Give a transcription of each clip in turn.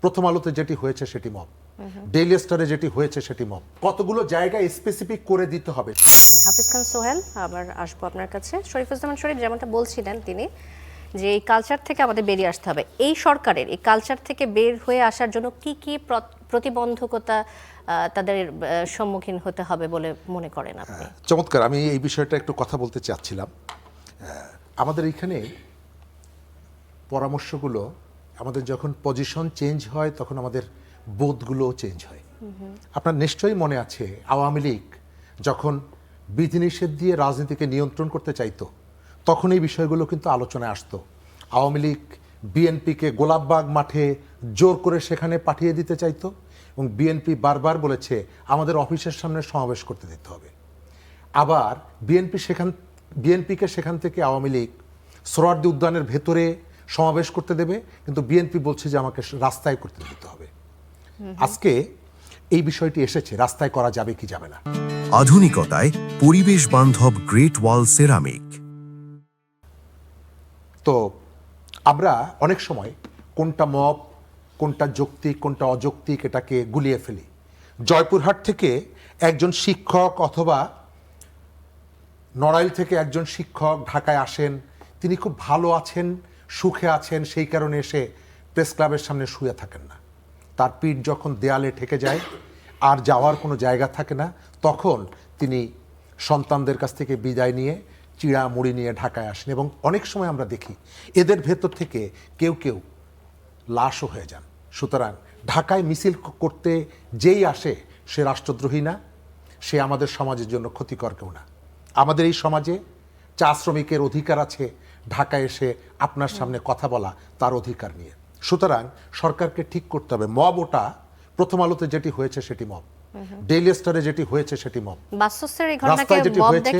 প্রথম আলোতে যেটি হয়েছে সেটি মব, ডেইলি স্টারে যেটি হয়েছে সেটি মব। কতগুলো জায়গায় স্পেসিফিক করে দিতে হবে। হাফিজ খান সোহেল, আবার আসবো আপনার কাছে। শরীফুজ্জামান শরীফ যেমনটা বলছিলেন তিনি, যে এই কালচার থেকে আমাদের বেরিয়ে আসতে হবে। এই সরকারের এই কালচার থেকে বের হয়ে আসার জন্য কি কি প্রতিবন্ধকতা তাদের সম্মুখীন হতে হবে বলে মনে করেন আপনি? চমৎকার, আমি এই বিষয়টা একটু কথা বলতে চাচ্ছিলাম। আমাদের এখানে পরামর্শগুলো, আমাদের যখন পজিশন চেঞ্জ হয় তখন আমাদের বোধগুলোও চেঞ্জ হয়। আপনার নিশ্চয়ই মনে আছে আওয়ামী লীগ যখন বিধিনিষেধ দিয়ে রাজনীতিকে নিয়ন্ত্রণ করতে চাইতো তখন এই বিষয়গুলো কিন্তু আলোচনায় আসতো। আওয়ামী লীগ বিএনপিকে গোলাপবাগ মাঠে জোর করে সেখানে পাঠিয়ে দিতে চাইতো এবং বিএনপি বারবার বলেছে আমাদের অফিসের সামনে সমাবেশ করতে দিতে হবে। আবার বিএনপিকে সেখান থেকে আওয়ামী লীগ সোহরাওয়ার্দী উদ্যানের ভেতরে সমাবেশ করতে দেবে, কিন্তু বিএনপি বলছে যে আমাকে রাস্তায় করতে দিতে হবে। আজকে এই বিষয়টি এসেছে, রাস্তায় করা যাবে কি যাবে না। আধুনিকতায় পরিবেশ বান্ধব গ্রেট ওয়াল সেরামিক। তো আমরা অনেক সময় কোনটা মব, কোনটা যৌক্তিক, কোনটা অযৌক্তিক এটাকে গুলিয়ে ফেলি। জয়পুরহাট থেকে একজন শিক্ষক অথবা নড়াইল থেকে একজন শিক্ষক ঢাকায় আসেন, তিনি খুব ভালো আছেন, সুখে আছেন, সেই কারণে এসে প্রেস ক্লাবের সামনে শুয়ে থাকেন না। তার পিঠ যখন দেয়ালে ঠেকে যায় আর যাওয়ার কোনো জায়গা থাকে না, তখন তিনি সন্তানদের কাছ থেকে বিদায় নিয়ে চিড়া মুড়ি নিয়ে ঢাকায় আসেন। এবং অনেক সময় আমরা দেখি এদের ভেতর থেকে কেউ কেউ লাশও হয়ে যান। সুতরাং ঢাকায় মিছিল করতে যেই আসে সে রাষ্ট্রদ্রোহী না, সে আমাদের সমাজের জন্য ক্ষতিকর কেউ না। আমাদের এই সমাজে চা শ্রমিকের অধিকার আছে ঢাকায় এসে আপনার সামনে কথা বলা, তার অধিকার নিয়ে। সুতরাং সরকারকে ঠিক করতে হবে। মব ওটা প্রথম আলোতে যেটি হয়েছে সেটি মব, ডেইলি স্টারে যেটি হয়েছে সেটি মব, রাস্তায় যেটি হয়েছে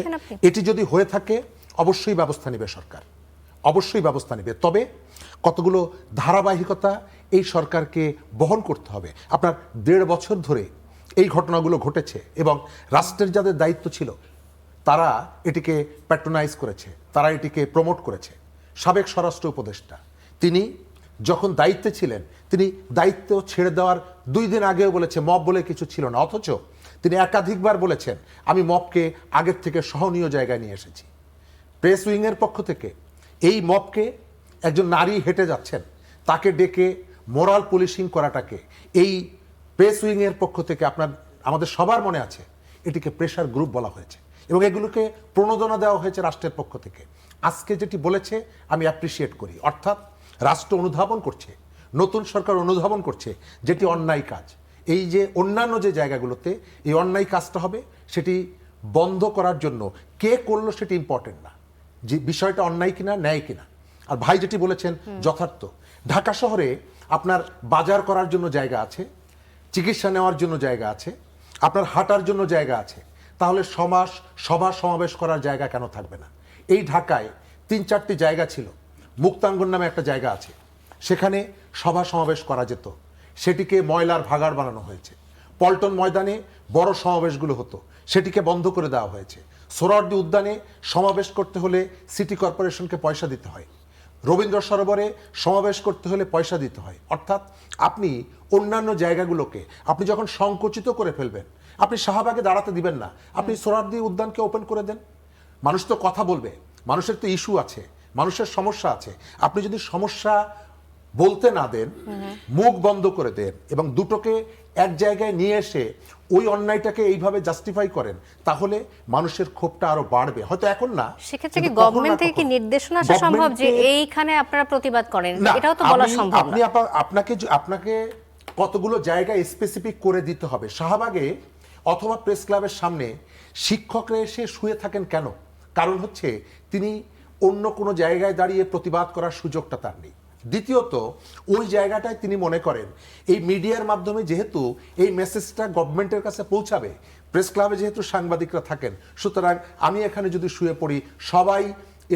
এটি যদি হয়ে থাকে অবশ্যই ব্যবস্থা নেবে সরকার, অবশ্যই ব্যবস্থা নেবে। তবে কতগুলো ধারাবাহিকতা এই সরকারকে বহন করতে হবে। আপনার 1.5 বছর ধরে এই ঘটনাগুলো ঘটেছে এবং রাষ্ট্রের যাদের দায়িত্ব ছিল তারা এটিকে প্যাট্রোনাইজ করেছে, তারা এটিকে প্রমোট করেছে। সাবেক স্বরাষ্ট্র উপদেষ্টা তিনি যখন দায়িত্বে ছিলেন তিনি দায়িত্ব ছেড়ে দেওয়ার 2 দিন আগেও বলেছে মব বলে কিছু ছিল না, অথচ তিনি একাধিকবার বলেছেন আমি মবকে আগের থেকে সহনীয় জায়গায় নিয়ে এসেছি। প্রেস উইংয়ের পক্ষ থেকে এই মবকে, একজন নারী হেঁটে যাচ্ছেন তাকে ডেকে মোরাল পুলিশিং করাটাকে এই প্রেস উইংয়ের পক্ষ থেকে আমাদের সবার মনে আছে এটিকে প্রেশার গ্রুপ বলা হয়েছে এবং এগুলোকে প্রণোদনা দেওয়া হয়েছে রাষ্ট্রের পক্ষ থেকে। আজকে যেটি বলেছে আমি অ্যাপ্রিসিয়েট করি, অর্থাৎ রাষ্ট্র অনুধাবন করছে, নতুন সরকার অনুধাবন করছে যেটি অন্যায় কাজ। এই যে অন্যান্য যে জায়গাগুলোতে এই অন্যায় কাজটা হবে সেটি বন্ধ করার জন্য কে করলো সেটি ইম্পর্টেন্ট না, যে বিষয়টা অন্যায় কিনা ন্যায় কিনা। আর ভাই যেটি বলেছেন যথার্থ। ঢাকা শহরে আপনার বাজার করার জন্য জায়গা আছে, চিকিৎসা নেওয়ার জন্য জায়গা আছে, আপনার হাঁটার জন্য জায়গা আছে, তাহলে সভা সমাবেশ করার জায়গা কেন থাকবে না? এই ঢাকায় 3-4টি জায়গা ছিল, মুক্তাঙ্গন নামে একটা জায়গা আছে, সেখানে সভা সমাবেশ করা যেত, সেটিকে ময়লার ভাগাড় বানানো হয়েছে। পল্টন ময়দানে বড় সমাবেশগুলো হতো, সেটিকে বন্ধ করে দেওয়া হয়েছে। সোহরাওয়ার্দী উদ্যানে সমাবেশ করতে হলে সিটি কর্পোরেশনকে পয়সা দিতে হয়, রবীন্দ্র সরোবরে সমাবেশ করতে হলে পয়সা দিতে হয়। অর্থাৎ আপনি অন্যান্য জায়গাগুলোকে আপনি যখন সংকুচিত করে ফেলবেন, আপনি শাহবাগে দাঁড়াতে দিবেন না, আপনি সোহরাওয়ার্দী উদ্যানকে ওপেন করে দেন। মানুষ তো কথা বলবে, মানুষের তো ইস্যু আছে, মানুষের সমস্যা আছে। আপনি যদি সমস্যা বলতে না দেন, মুখ বন্ধ করে দেন এবং দুটোকে এক জায়গায় নিয়ে এসে ওই অন্যায়টাকে এইভাবে জাস্টিফাই করেন, তাহলে মানুষের ক্ষোভটা আরো বাড়বে। হয়তো এখন না, সেক্ষেত্রে কি গভর্নমেন্ট থেকে কি নির্দেশনা আসা সম্ভব যে এইখানে আপনারা প্রতিবাদ করেন? এটাও তো বলা সম্ভব না। আপনাকে কতগুলো জায়গায় স্পেসিফিক করে দিতে হবে। শাহবাগে অথবা প্রেস ক্লাবের সামনে শিক্ষকরা এসে শুয়ে থাকেন কেন? কারণ হচ্ছে তিনি অন্য কোনো জায়গায় দাঁড়িয়ে প্রতিবাদ করার সুযোগটা তার নেই। দ্বিতীয়ত, ওই জায়গাটায় তিনি মনে করেন এই মিডিয়ার মাধ্যমে যেহেতু এই মেসেজটা গভর্নমেন্টের কাছে পৌঁছাবে, প্রেস ক্লাবে যেহেতু সাংবাদিকরা থাকেন, সুতরাং আমি এখানে যদি শুয়ে পড়ি সবাই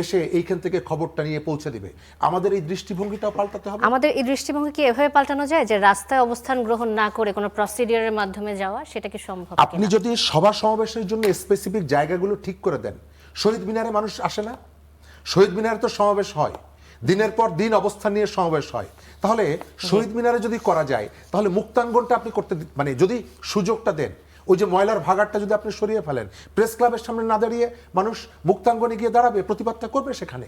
এসে এইখান থেকে খবরটা নিয়ে পৌঁছে দিবে। আমাদের এই দৃষ্টিভঙ্গিটাও পাল্টাতে হবে। আমাদের এই দৃষ্টিভঙ্গি কি এভাবে পাল্টানো যায় যে রাস্তায় অবস্থান গ্রহণ না করে কোনো প্রসিডিউরের মাধ্যমে যাওয়া, সেটা কি সম্ভব? আপনি যদি সভা সমাবেশের জন্য স্পেসিফিক জায়গাগুলো ঠিক করে দেন, শহীদ মিনারে মানুষ আসে না? শহীদ মিনারে তো সমাবেশ হয়, দিনের পর দিন অবস্থান নিয়ে সমাবেশ হয়, তাহলে শহীদ মিনারে যদি করা যায় তাহলে মুক্তাঙ্গনটা আপনি করতে মানে যদি সুযোগটা দেন, ওই যে ময়লার ভাগাড়টা যদি আপনি সরিয়ে ফেলেন, প্রেস ক্লাবের সামনে না দাঁড়িয়ে মানুষ মুক্তাঙ্গনে গিয়ে দাঁড়াবে, প্রতিবাদটা করবে সেখানে।